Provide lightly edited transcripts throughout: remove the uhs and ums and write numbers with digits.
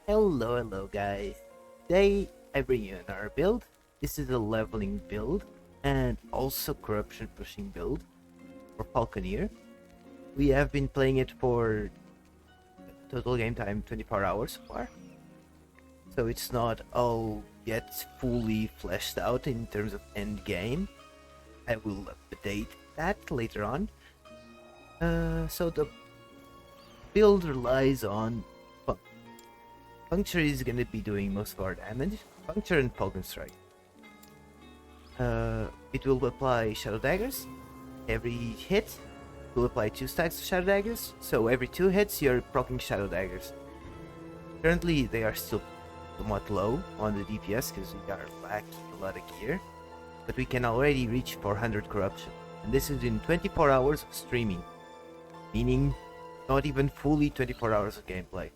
Hello guys. Today I bring you another build. This is a leveling build and also corruption pushing build for Falconer. We have been playing it for total game time 24 hours so far. So it's not all yet fully fleshed out in terms of end game. I will update that later on. So the build relies on Puncture is gonna be doing most of our damage. Puncture and Falcon Strike. It will apply Shadow Daggers. Every hit will apply 2 stacks of Shadow Daggers, so every 2 hits you're proccing Shadow Daggers. Currently they are still somewhat low on the DPS because we are lacking a lot of gear, but we can already reach 400 corruption, and this is in 24 hours of streaming, meaning not even fully 24 hours of gameplay.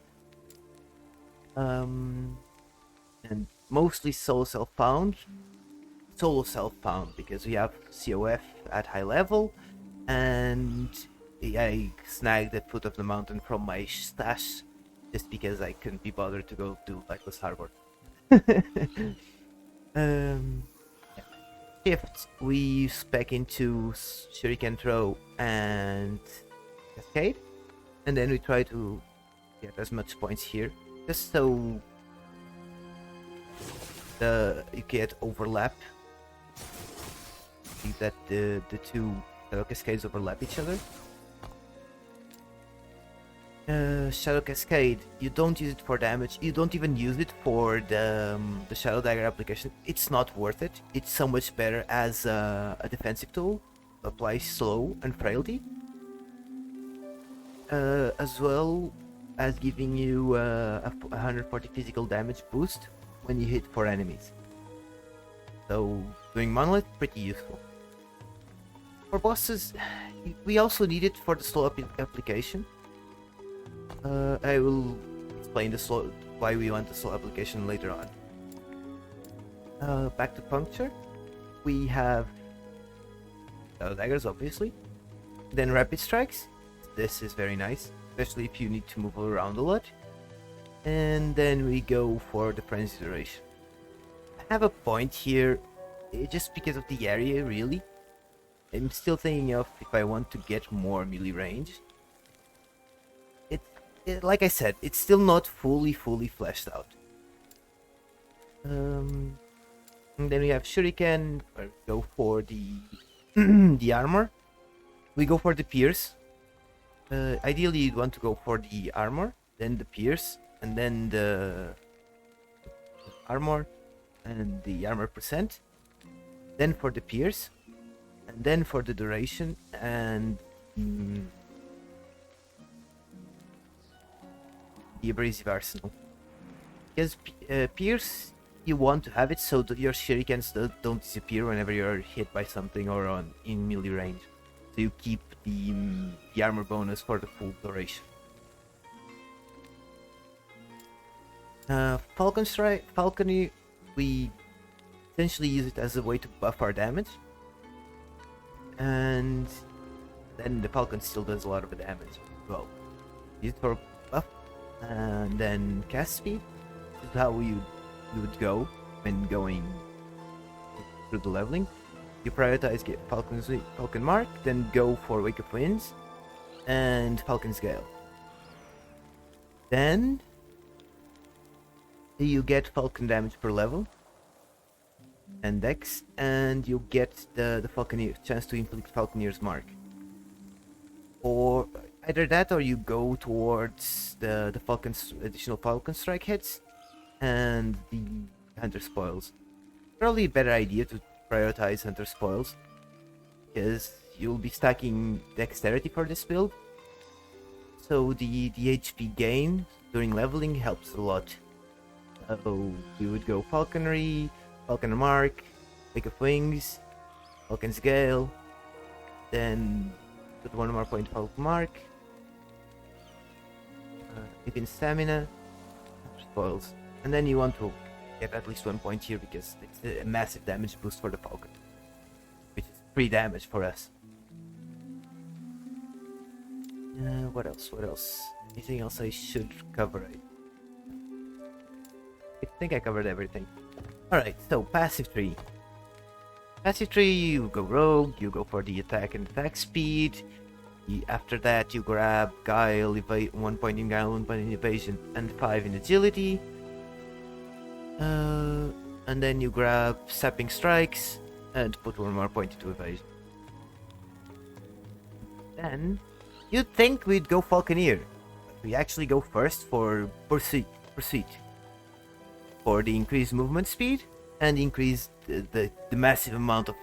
And mostly solo self-found because we have COF at high level, and I snagged the foot of the mountain from my stash just because I couldn't be bothered to go to Lightless Harbor. Shift, we spec into Shuriken Throw and Cascade, and then we try to get as much points here, just so you get overlap. See that the two Shadow Cascades overlap each other. Shadow Cascade, you don't use it for damage, you don't even use it for the Shadow Dagger application. It's not worth it. It's so much better as a defensive tool. Applies slow and frailty, as well as giving you a 140 physical damage boost when you hit 4 enemies. So doing Monolith, pretty useful. For bosses, we also need it for the slow application. I will explain why we want the slow application later on. Back to Puncture, we have Shadow Daggers, obviously. Then Rapid Strikes. This is very nice, especially if you need to move around a lot. And then we go for the Frenzy Duration. I have a point here, just because of the area, really. I'm still thinking of if I want to get more melee range. Like I said, it's still not fully fleshed out. And then we have Shuriken, or go for the the armor. We go for the Pierce. Ideally, you'd want to go for the armor, then the Pierce, and then the armor and the armor percent, then for the Pierce, and then for the duration and the abrasive arsenal. Because Pierce, you want to have it so that your shurikens don't disappear whenever you're hit by something or in melee range. So you keep the armor bonus for the full duration. Falconer, we essentially use it as a way to buff our damage, and then the Falcon still does a lot of damage. Well, use it for buff, and then cast speed. This is how you would go when going through the leveling. You prioritize get Falcon Mark, then go for Wake of Winds and Falcon's Gale. Then you get Falcon damage per level and Dex, and you get the Falconer chance to inflict Falconer's Mark. Or either that, or you go towards the Falcon's additional Falcon Strike hits and the Hunter Spoils. Probably a better idea to prioritize Hunter Spoils, because you'll be stacking Dexterity for this build, so the HP gain during leveling helps a lot. So we would go Falconer Mark, Wake of Wings, Falcon's Gale, then put 1 more point Falcon Mark, even Stamina, Spoils, and then you want to get at least 1 point here because it's a massive damage boost for the Falcon, which is 3 damage for us. What else? Anything else I should cover? think I covered everything. Alright, so passive tree. Passive tree, you go rogue, you go for the attack and attack speed. After that, you grab guile, 1 point in guile, 1 point in evasion, and 5 in agility. And then you grab sapping strikes and put 1 more point into evasion. Then you'd think we'd go Falconer, but we actually go first for Pursuit. For the increased movement speed and increase the massive amount of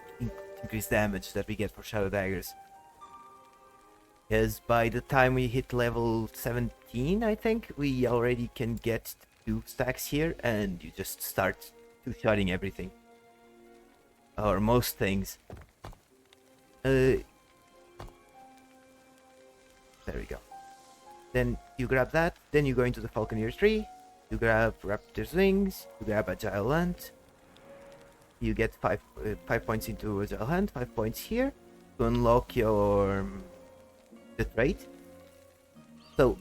increased damage that we get for Shadow Daggers. Because by the time we hit level 17, I think, we already can get 2 stacks here, and you just start two-shotting everything. Or most things. There we go. Then you grab that, then you go into the Falconer tree, you grab Raptor's Wings, you grab Agile Hunt, you get 5 points into Agile Hunt, 5 points here, to unlock your the trait. So,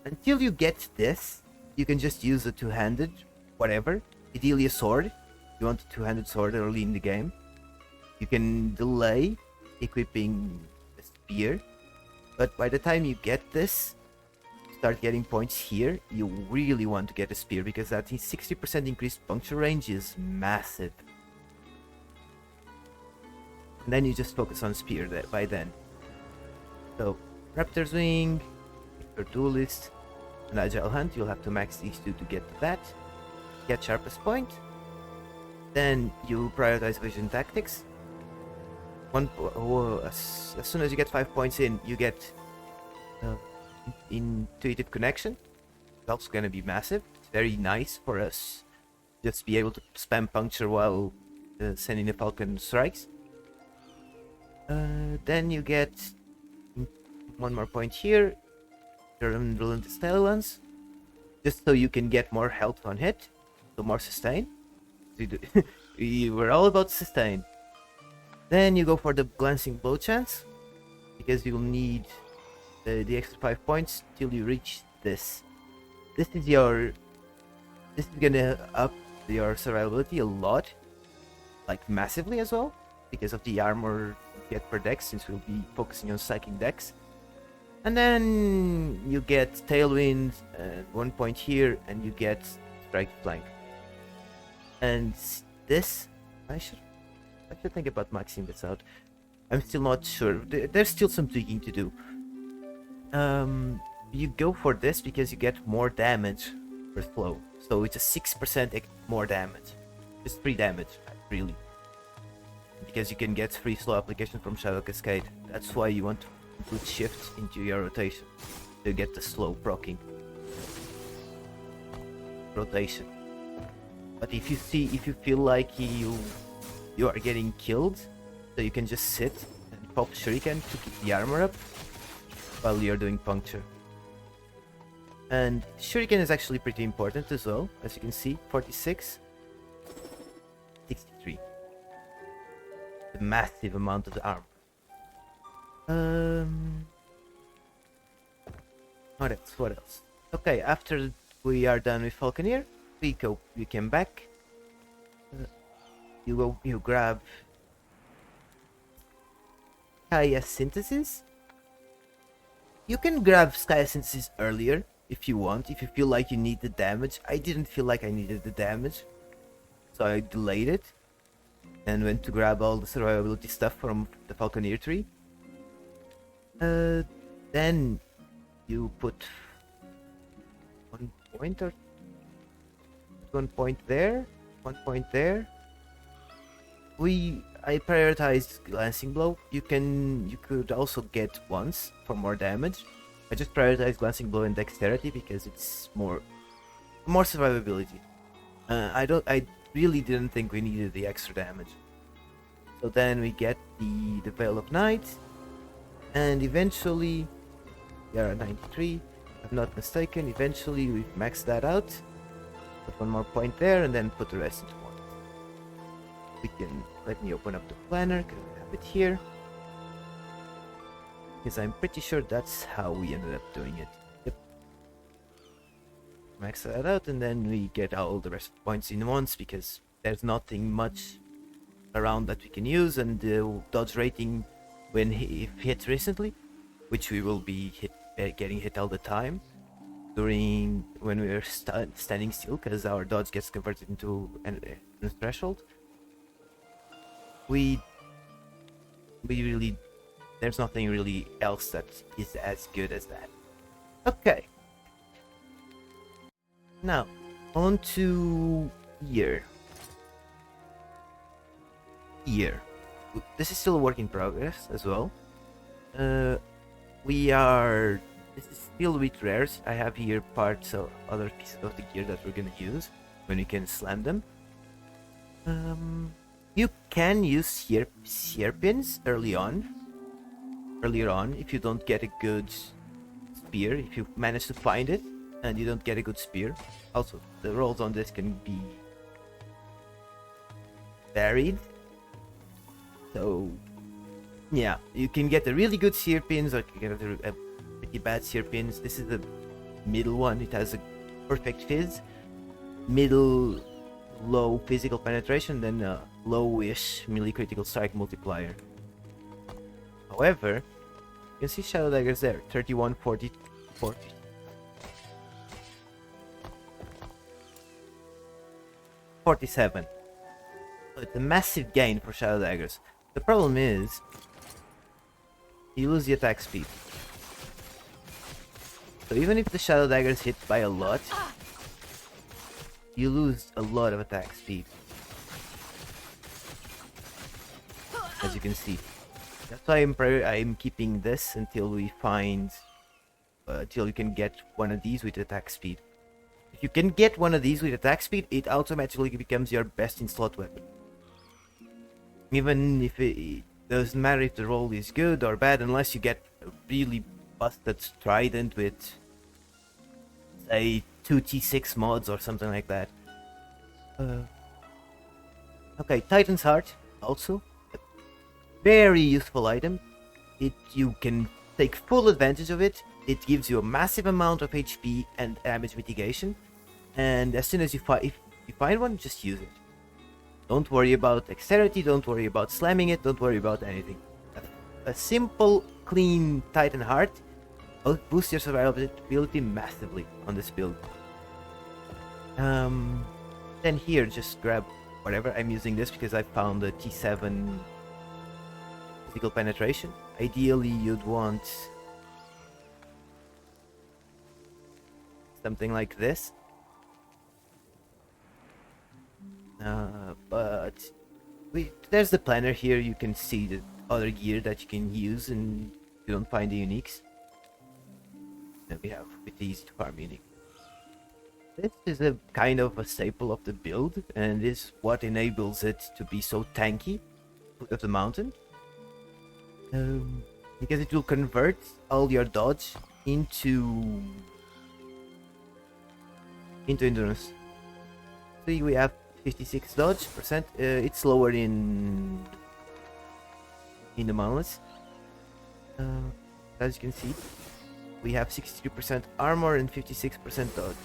until you get this, you can just use a two-handed, whatever, ideally a sword. You want a two-handed sword early in the game. You can delay equipping a spear, but by the time you get this, start getting points here, you really want to get a spear, because that 60% increased puncture range is massive. And then you just focus on spear by then. So, Raptor's Wing, your Duelist, and Agile Hunt, you'll have to max these 2 to get to that. Get Sharpest Point. Then you prioritize Vision Tactics. As soon as you get 5 points in, you get Intuitive Connection. It's also going to be massive. It's very nice for us just be able to spam puncture while sending the Falcon strikes. Then you get 1 more point here, your Relentless Talons, just so you can get more health on hit, so more sustain. We're all about sustain. Then you go for the Glancing Blow chance, because you'll need the extra 5 points till you reach this. This is gonna up your survivability a lot, like massively as well, because of the armor you get per dex, since we'll be focusing on psychic dex. And then you get Tailwind, 1 point here, and you get Strike Flank. And this, I should think about maxing this out. I'm still not sure. There's still some tweaking to do. You go for this because you get more damage per slow. So it's a 6% more damage. Just 3 damage, really. Because you can get free slow application from Shadow Cascade. That's why you want to put shift into your rotation to get the slow proccing rotation. But if you feel like you are getting killed, so you can just sit and pop shuriken to keep the armor up while you're doing puncture. And shuriken is actually pretty important as well, as you can see, 46, 63. The massive amount of the armor. What else? Okay, after we are done with Falconer, we came back. You grab Skya Synthesis. You can grab Skya Synthesis earlier if you want, if you feel like you need the damage. I didn't feel like I needed the damage, so I delayed it and went to grab all the survivability stuff from the Falconer tree. Then you put 1 point or 1 point there, 1 point there. I prioritized Glancing Blow. You could also get once for more damage. I just prioritized Glancing Blow and Dexterity because it's more survivability. I really didn't think we needed the extra damage. So then we get the Veil of Night, and eventually we are at 93. If I'm not mistaken. Eventually we max that out. Put 1 more point there, and then put the rest into 1. Let me open up the planner, because we have it here. Because I'm pretty sure that's how we ended up doing it. Yep. max that out, and then we get all the rest of the points in once, because there's nothing much around that we can use, and the dodge rating when hit recently, which we will be getting hit all the time during when we're standing still, because our dodge gets converted into a threshold. We really, there's nothing really else that is as good as that. Okay, now on to here. This is still a work in progress as well. This is still with rares. I have here parts of other pieces of the gear that we're gonna use when we can slam them. You can use Sierpins earlier on if you don't get a good spear. If you manage to find it and you don't get a good spear. Also, the rolls on this can be varied. So, yeah, you can get a really good Sierpins, or you can get a pretty bad Sierpins. This is the middle one. It has a perfect fizz, middle low physical penetration, then a lowish melee critical strike multiplier. However, you can see shadow daggers there, 31, 40, 40. 47. So it's a massive gain for shadow daggers. The problem is, you lose the attack speed. So even if the shadow daggers hit by a lot, you lose a lot of attack speed. As you can see. That's why I'm keeping this until we find... until you can get one of these with attack speed. If you can get one of these with attack speed, it automatically becomes your best in slot weapon. Even if it doesn't matter if the roll is good or bad, unless you get a really busted trident with, say, 2 T6 mods or something like that. Okay, Titan's Heart, also a very useful item. You can take full advantage of it. It gives you a massive amount of HP and damage mitigation, and as soon as if you find one, just use it. Don't worry about dexterity, don't worry about slamming it, don't worry about anything. A simple, clean Titan Heart will boost your survivability massively on this build. Then here, just grab whatever. I'm using this because I found a T7 physical penetration. Ideally, you'd want something like this. But there's the planner here. You can see the other gear that you can use, and you don't find the uniques. Then we have with these to farm unique. This is a kind of a staple of the build, and is what enables it to be so tanky, foot of the mountain. Because it will convert all your dodge into endurance. See, we have 56 dodge percent. It's lower in the Monolith. As you can see, we have 63% armor and 56% dodge.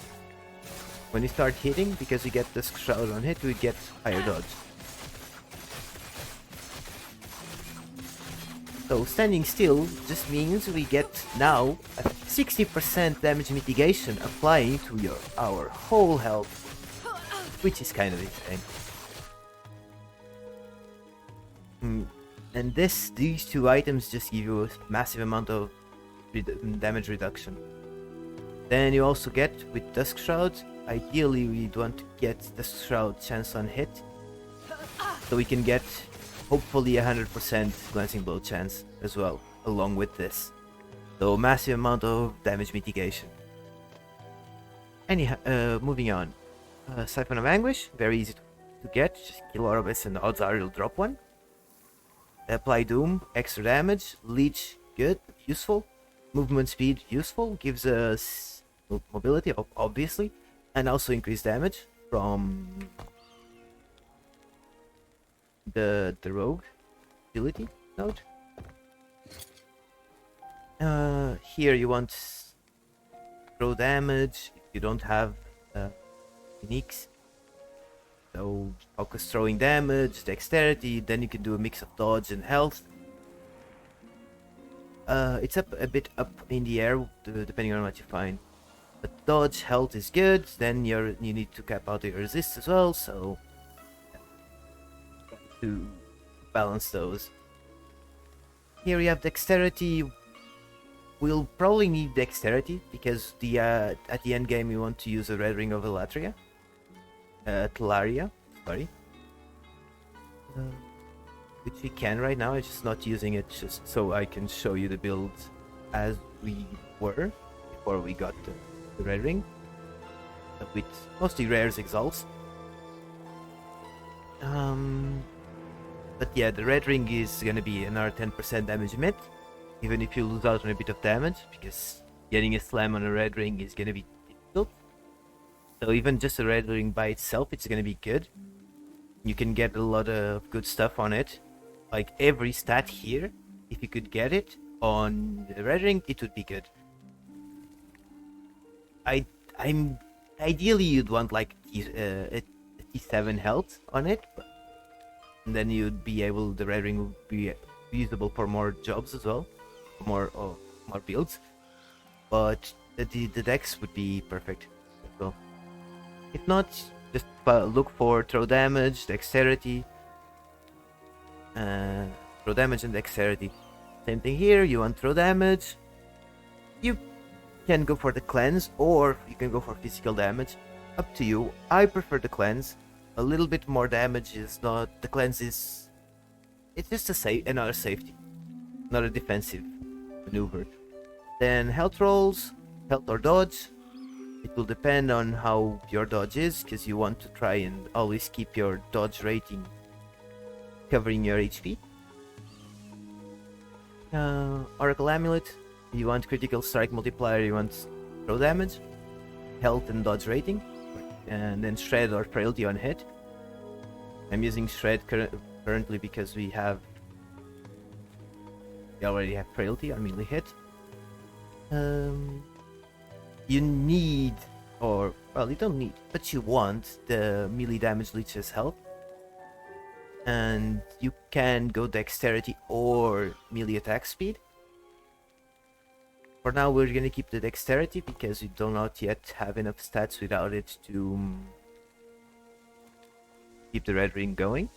When we start hitting, because we get the shroud on hit, we get higher dodge. So standing still just means we get now a 60% damage mitigation applying to our whole health, which is kind of insane. And these two items just give you a massive amount of damage reduction. Then you also get with Dusk Shroud. Ideally, we want to get Dusk Shroud chance on hit, so we can get hopefully 100% glancing blow chance as well, along with this. So massive amount of damage mitigation. Anyhow, moving on. Siphon of Anguish, very easy to get. Just kill Orbis and odds are you'll drop one. Apply Doom, extra damage. Leech, good, useful. Movement speed, useful. Gives us mobility, obviously. And also increased damage from the rogue ability node. Here you want throw damage. If you don't have uh, uniques. So focus throwing damage, dexterity, then you can do a mix of dodge and health. It's up a bit up in the air depending on what you find. But dodge, health is good, then you need to cap out your resist as well, so to balance those. Here we have dexterity. We'll probably need dexterity because at the end game we want to use a red ring of Alatria. Talaria, sorry. Which we can right now, I'm just not using it just so I can show you the build as we were before we got the red ring. With mostly rares exalts. But yeah, the red ring is gonna be another 10% damage emit, even if you lose out on a bit of damage, because getting a slam on a red ring is gonna be difficult. So even just a red ring by itself, it's gonna be good. You can get a lot of good stuff on it. Like every stat here, if you could get it on the red ring, it would be good. I'm ideally you'd want like a T7 health on it, but and then you'd be able, the red ring would be usable for more jobs as well, more builds. But the dex would be perfect as well. If not, just look for throw damage, dexterity. Throw damage and dexterity. Same thing here, you want throw damage. You can go for the cleanse, or you can go for physical damage. Up to you. I prefer the cleanse. A little bit more damage is not... The cleanse is... It's just another safety. Not a defensive maneuver. Then health rolls, health or dodge. It will depend on how your dodge is, because you want to try and always keep your dodge rating covering your HP. Oracle Amulet. You want critical strike multiplier, you want throw damage, health and dodge rating, and then shred or frailty on hit. I'm using shred currently because we already have frailty on melee hit. You need, or well, you don't need, but you want the melee damage leeches health, and you can go dexterity or melee attack speed. For now, we're gonna keep the dexterity because we do not yet have enough stats without it to keep the red ring going.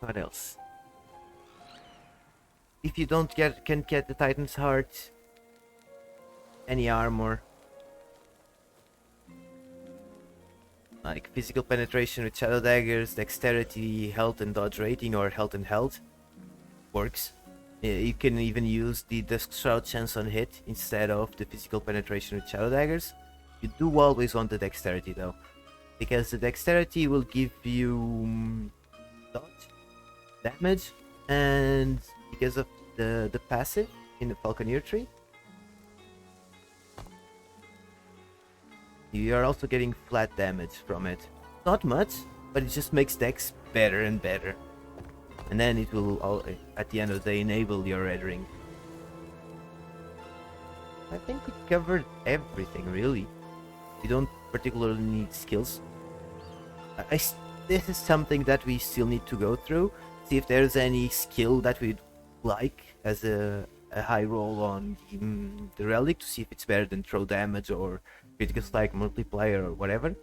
What else? If you can't get the Titan's Heart, any armor, like physical penetration with shadow daggers, dexterity, health and dodge rating, or health and health, works. You can even use the Dusk Shroud chance on hit instead of the physical penetration with shadow daggers. You do always want the dexterity though, because the dexterity will give you dodge, damage, and because of the passive in the Falconer tree, you are also getting flat damage from it. Not much, but it just makes dex better and better. And then it will, at the end of the day, enable your red ring. I think we covered everything, really. You don't particularly need skills. This is something that we still need to go through. See if there's any skill that we'd like as a high roll on the relic, to see if it's better than throw damage or critical strike multiplier or whatever.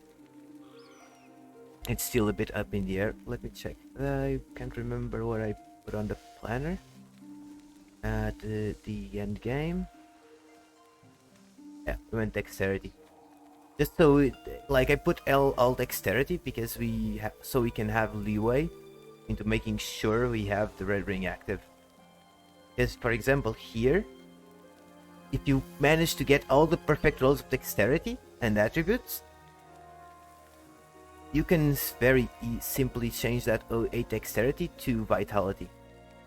It's still a bit up in the air. Let me check. I can't remember what I put on the planner at the end game. Yeah, we went dexterity. Just so like I put all dexterity because so we can have leeway into making sure we have the red ring active. Because for example here, if you manage to get all the perfect rolls of dexterity and attributes, you can very simply change that 08 dexterity to vitality,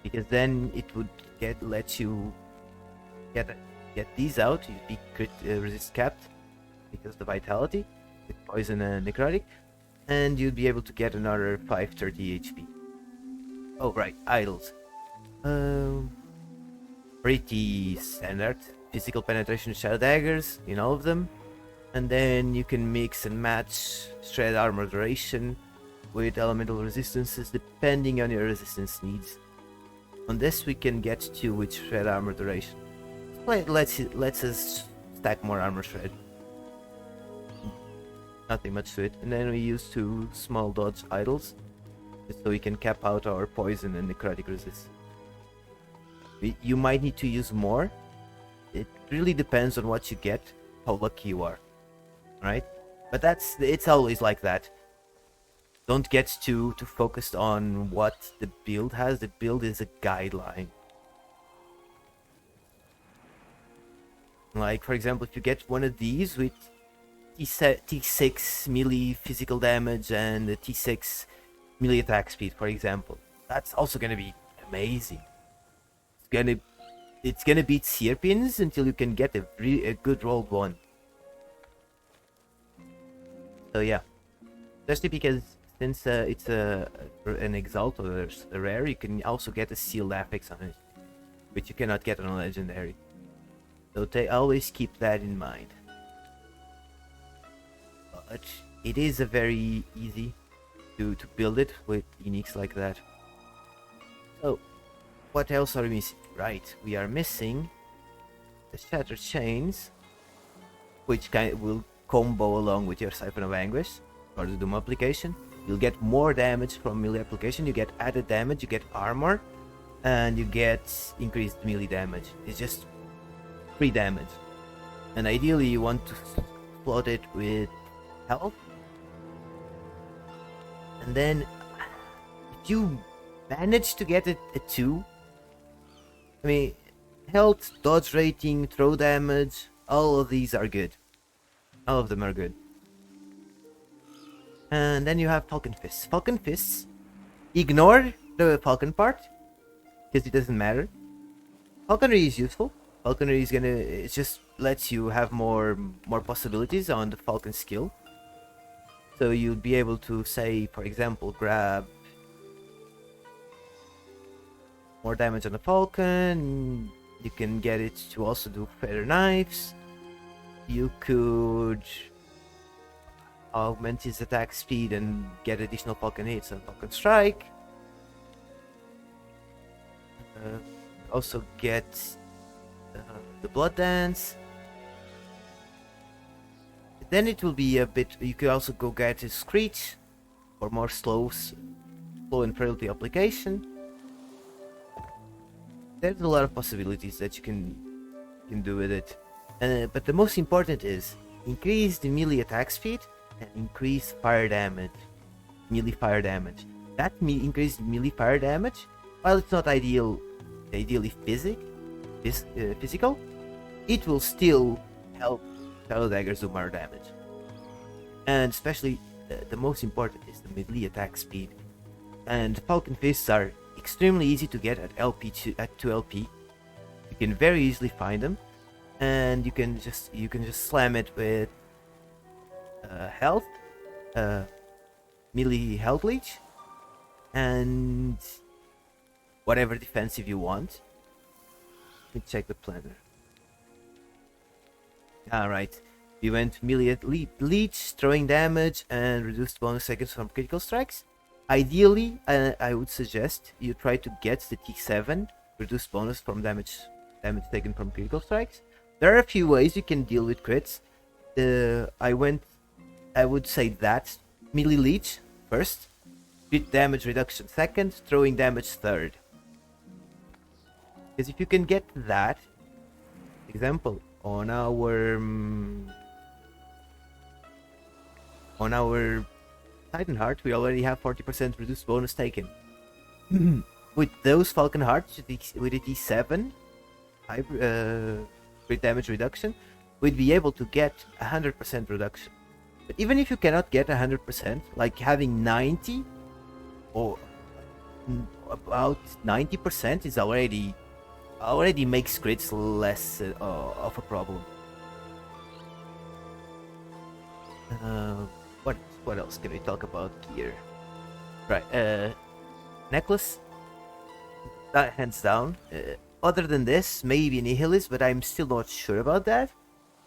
because then it would let you get these out. You'd be resist capped because the vitality with poison and necrotic, and you'd be able to get another 530 HP. Oh right, idols. Pretty standard. physical penetration shadow daggers in all of them. And then you can mix and match shred armor duration with elemental resistances depending on your resistance needs. On this we can get to with shred armor duration. Let's us stack more armor shred. Nothing much to it. And then we use 2 small dodge idols, just so we can cap out our poison and necrotic resist. You might need to use more. It really depends on what you get, how lucky you are. Right? But it's always like that. Don't get too focused on what the build has. The build is a guideline. Like, for example, if you get one of these with T6 melee physical damage and the T6 melee attack speed, for example, that's also gonna be amazing. It's gonna beat Sierpin's until you can get a good rolled one. So yeah, especially because since it's an exalt or a rare, you can also get a sealed affix on it, which you cannot get on a legendary. So always keep that in mind. But it is a very easy to build it with uniques like that. So what else are we missing? Right, we are missing the Shattered Chains, which will combo along with your Siphon of Anguish for the Doom application. You'll get more damage from melee application, you get added damage, you get armor, and you get increased melee damage. It's just free damage. And ideally you want to float it with health. And then if you manage to get it a 2, I mean, health, dodge rating, throw damage, all of these are good. All of them are good. And then you have Falcon Fists. Falcon Fists, ignore the Falcon part, because it doesn't matter. Falconer is useful. Falconer is it just lets you have more possibilities on the Falcon skill. So you'll be able to, say, for example, grab more damage on the Falcon. You can get it to also do feather knives. You could augment his attack speed and get additional Falcon hits and Falcon Strike. Also get the Blood Dance. Then it will be a bit. You could also go get a Screech for more slow and frailty application. There's a lot of possibilities that you can do with it. But the most important is increase the melee attack speed and increase fire damage, melee fire damage. That increased melee fire damage, while it's not ideally physical, it will still help Shadow Daggers do more damage. And especially the most important is the melee attack speed. And Falcon Fists are extremely easy to get at 2 LP. You can very easily find them, and you can just slam it with health, melee health leech, and whatever defensive you want. Let me check the planner. Alright, we went melee leech, throwing damage, and reduced bonus seconds from critical strikes. Ideally, I would suggest you try to get the T7, reduced bonus from damage taken from critical strikes. There are a few ways you can deal with crits. I would say that melee leech first, crit damage reduction second, throwing damage third. Because if you can get that, example, on our Titan Heart, we already have 40% reduced bonus taken. With those Falcon Hearts, with a T7 crit damage reduction, we'd be able to get 100% reduction. But even if you cannot get 100%, like having 90 or about 90% is already makes crits less of a problem. What else can we talk about here? Right, necklace. Hands down, other than this, maybe Nihilist, but I'm still not sure about that.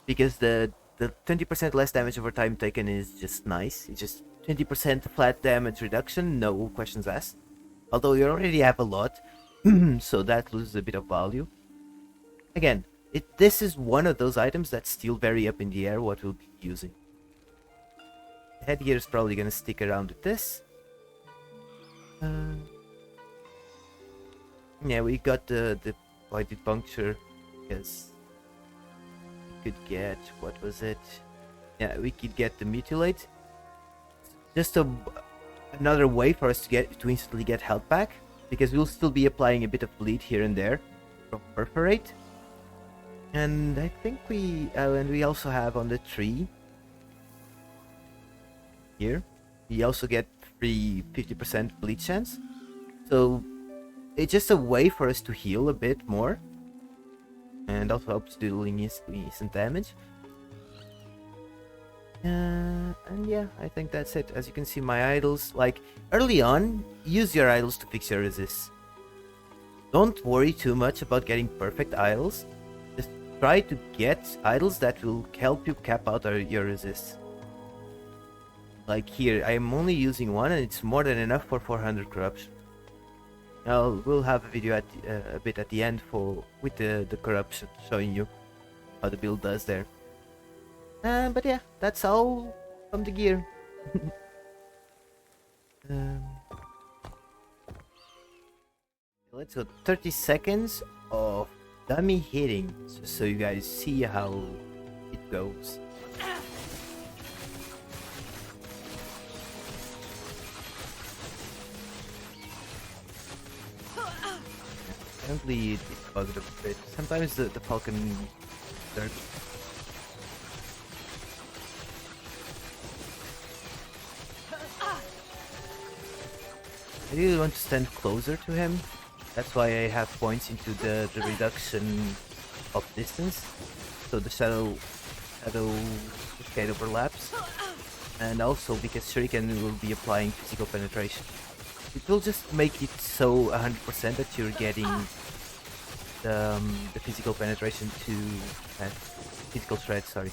Because the 20% less damage over time taken is just nice. It's just 20% flat damage reduction, no questions asked. Although you already have a lot, so that loses a bit of value. Again, this is one of those items that's still very up in the air what we'll be using. The headgear is probably gonna stick around with this. Yeah, we got the pointed puncture because we could get, what was it? Yeah, we could get the mutilate. Just another way for us to instantly get health back, because we'll still be applying a bit of bleed here and there from perforate. And I think and we also have on the tree here, we also get free 50% bleed chance. So it's just a way for us to heal a bit more, and also helps dealing instant damage. And yeah, I think that's it. As you can see, my idols, like early on, use your idols to fix your resists. Don't worry too much about getting perfect idols. Just try to get idols that will help you cap out your resists. Like here, I'm only using one, and it's more than enough for 400 corruption. We'll have a video a bit at the end with the corruption, showing you how the build does there. But yeah, that's all from the gear. Let's go 30 seconds of dummy hitting, so you guys see how it goes. Apparently it bugged a bit. Sometimes the Falcon starts. I really want to stand closer to him. That's why I have points into the reduction of distance. So the shadow cascade overlaps. And also because Shuriken will be applying physical penetration. It will just make it so 100% that you're getting the physical penetration to physical shred, sorry.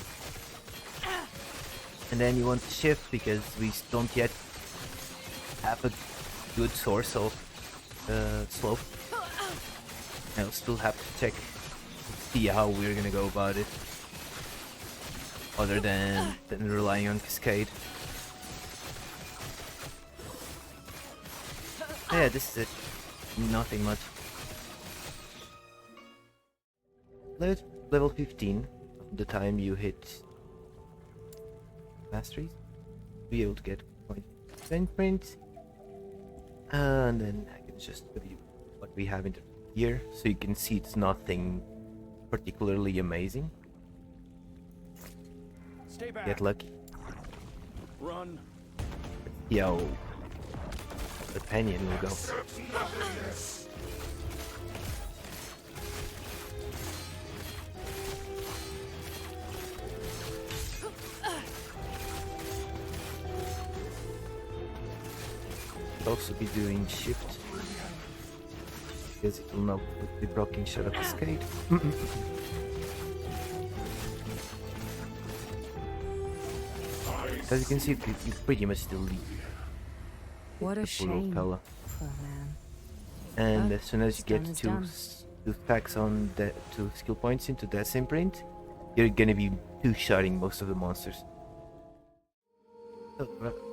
And then you want to shift because we don't yet have a good source of slope. I'll still have to check to see how we're gonna go about it, other than relying on cascade. Yeah, this is it. Nothing much. Level 15, the time you hit masteries, be able to get point print. And then I can just show you what we have in here, so you can see it's nothing particularly amazing. Stay back. Get lucky. Run. Yo. The Pinion will go. I'll also be doing shift because it will not be blocking Shadow Cascade. As you can see, you pretty much still lead. What a shame, poor man. And as soon as you get two stacks on the 2 skill points into Death Imprint, you're gonna be two-shotting most of the monsters. So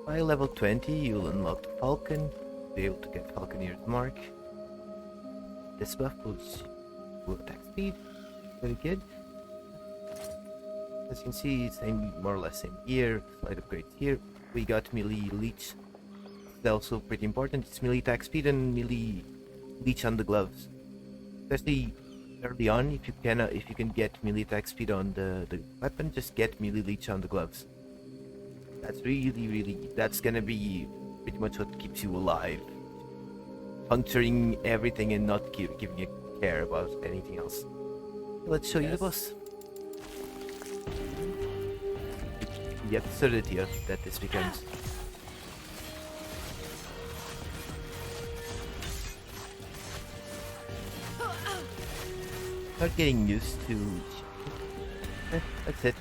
by level 20, you'll unlock the Falcon, be able to get Falconer's Mark. This buff boosts attack speed, very good. As you can see, same more or less same gear, slight upgrades here. We got melee leech. It's also pretty important. It's melee attack speed and melee leech on the gloves. Especially early on, if you can get melee attack speed on the weapon, just get melee leech on the gloves. That's that's gonna be pretty much what keeps you alive. Puncturing everything and not giving a care about anything else. Let's show you the boss. The absurdity that this becomes. Start getting used to... that's it.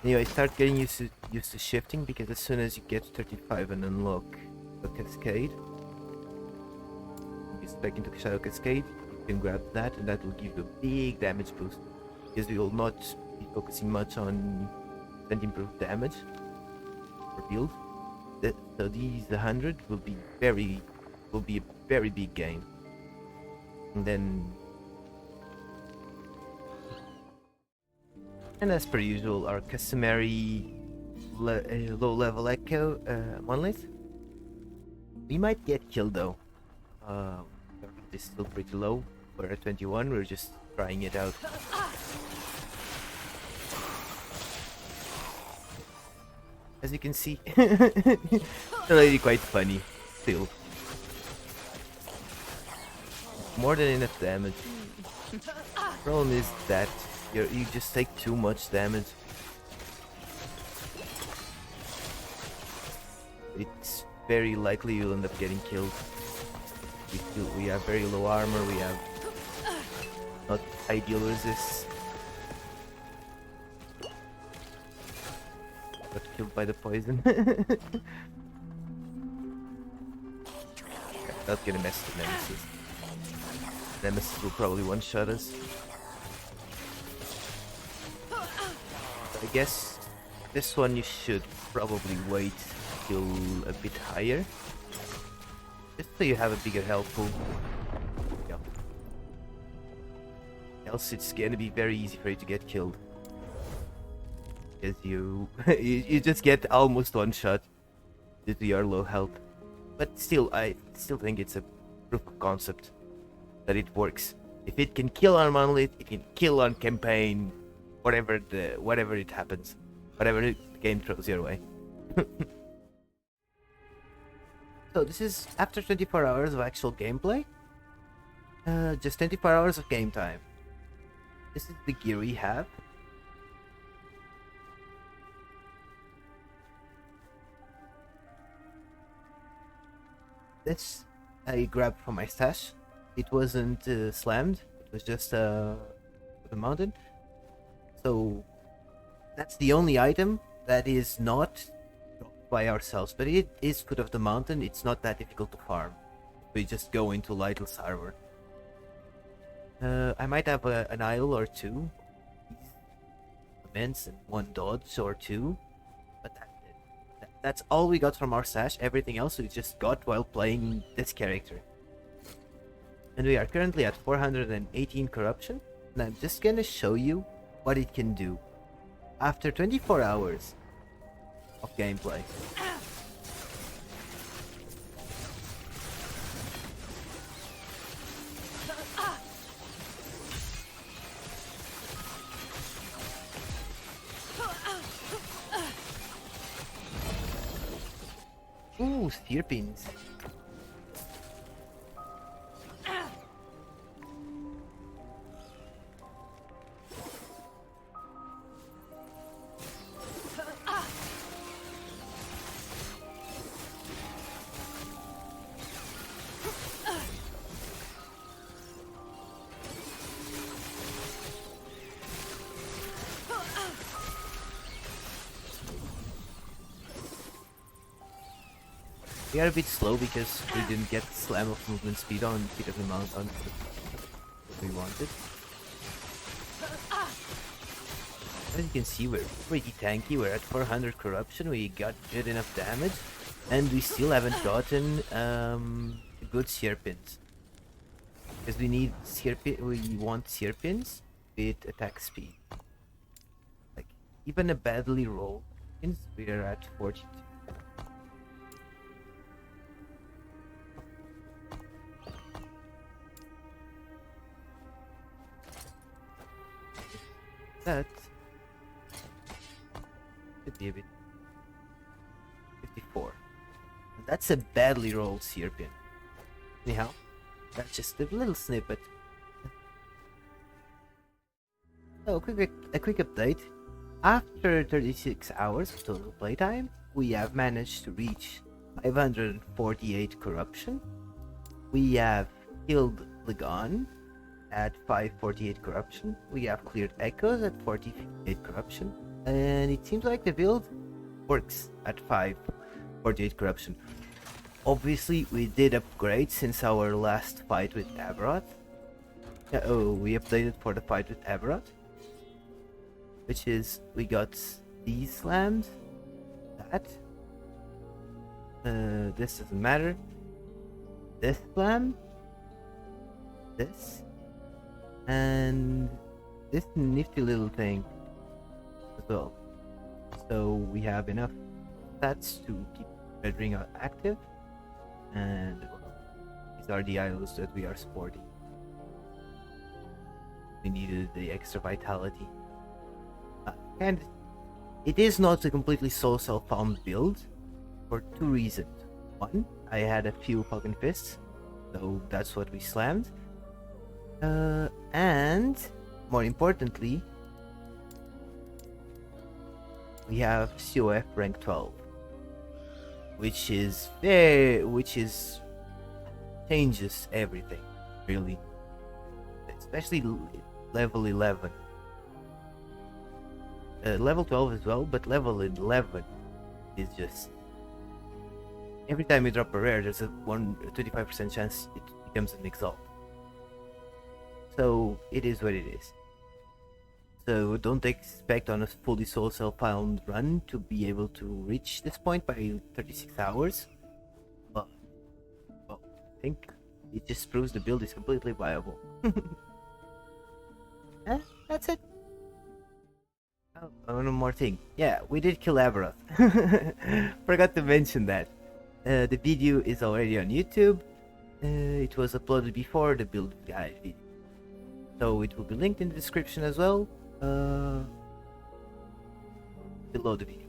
Anyway, start getting used to shifting, because as soon as you get to 35 and unlock the cascade, you get back into Shadow Cascade, you can grab that, and that will give you a big damage boost. Because we will not be focusing much on improved damage for build. So these 100 will be a very big gain. And then, and as per usual, our customary low level echo monolith. We might get killed though. It's still pretty low. We're at 21. We're just trying it out. As you can see, it's really quite funny. Still, more than enough damage. Problem is that you just take too much damage. It's very likely you'll end up getting killed. We have very low armor. We have not ideal resist. Got killed by the poison. Not gonna mess with Nemesis. Nemesis will probably one-shot us. I guess this one you should probably wait till a bit higher, just so you have a bigger health pool. Yeah. Else it's gonna be very easy for you to get killed. Because you just get almost one shot due to your low health. But still, I still think it's a proof of concept that it works. If it can kill on Monolith, it can kill on campaign, whatever it happens, whatever the game throws your way. So this is after 24 hours of actual gameplay. Just 24 hours of game time. This is the gear we have. This I grabbed from my stash. It wasn't slammed. It was just the mountain. So that's the only item that is not dropped by ourselves. But it is foot of the mountain. It's not that difficult to farm. We just go into Lytle's Harbor. I might have an isle or two, immense, and one dodge or two. But that's all we got from our stash. Everything else we just got while playing this character. And we are currently at 418 corruption. And I'm just gonna show you what it can do after 24 hours of gameplay. Ooh, Sierpins. We are a bit slow because we didn't get slam of movement speed on because we mount on what we wanted. As you can see, we're pretty tanky. We're at 400 corruption. We got good enough damage, and we still haven't gotten good Sierpins. Because we need Sierpin. We want Sierpins with attack speed. Like even a badly rolled, we are at 42. That could be a bit 54. That's a badly rolled Sierpin. Anyhow, that's just a little snippet. So a quick update. After 36 hours of total playtime, we have managed to reach 548 corruption. We have killed Lagon. at 548 corruption. We have cleared echoes at 48 corruption. And it seems like the build works at 548 corruption. Obviously, we did upgrade since our last fight with Aberrath. Oh, we updated for the fight with Aberrath. Which is, we got these slams. That. This doesn't matter. This slam. This. And this nifty little thing as well. So we have enough stats to keep Red Ring active. And these are the IOs that we are sporting. We needed the extra vitality. And it is not a completely soul cell found build for two reasons. One, I had a few Falcon Fists, so that's what we slammed. And more importantly, we have COF rank 12, which changes everything, really, especially level 11. Level 12 as well, but level 11 is just, every time you drop a rare, there's a 25% chance it becomes an exalt. So it is what it is. So don't expect on a fully soul cell found run to be able to reach this point by 36 hours. But well, I think it just proves the build is completely viable. That's it. Oh, one more thing. Yeah, we did kill Aberrath. Forgot to mention that. The video is already on YouTube. It was uploaded before the build guide video. So it will be linked in the description as well. Below the video.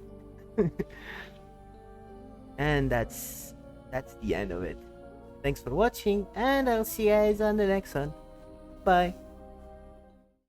And that's the end of it. Thanks for watching, and I'll see you guys on the next one. Bye.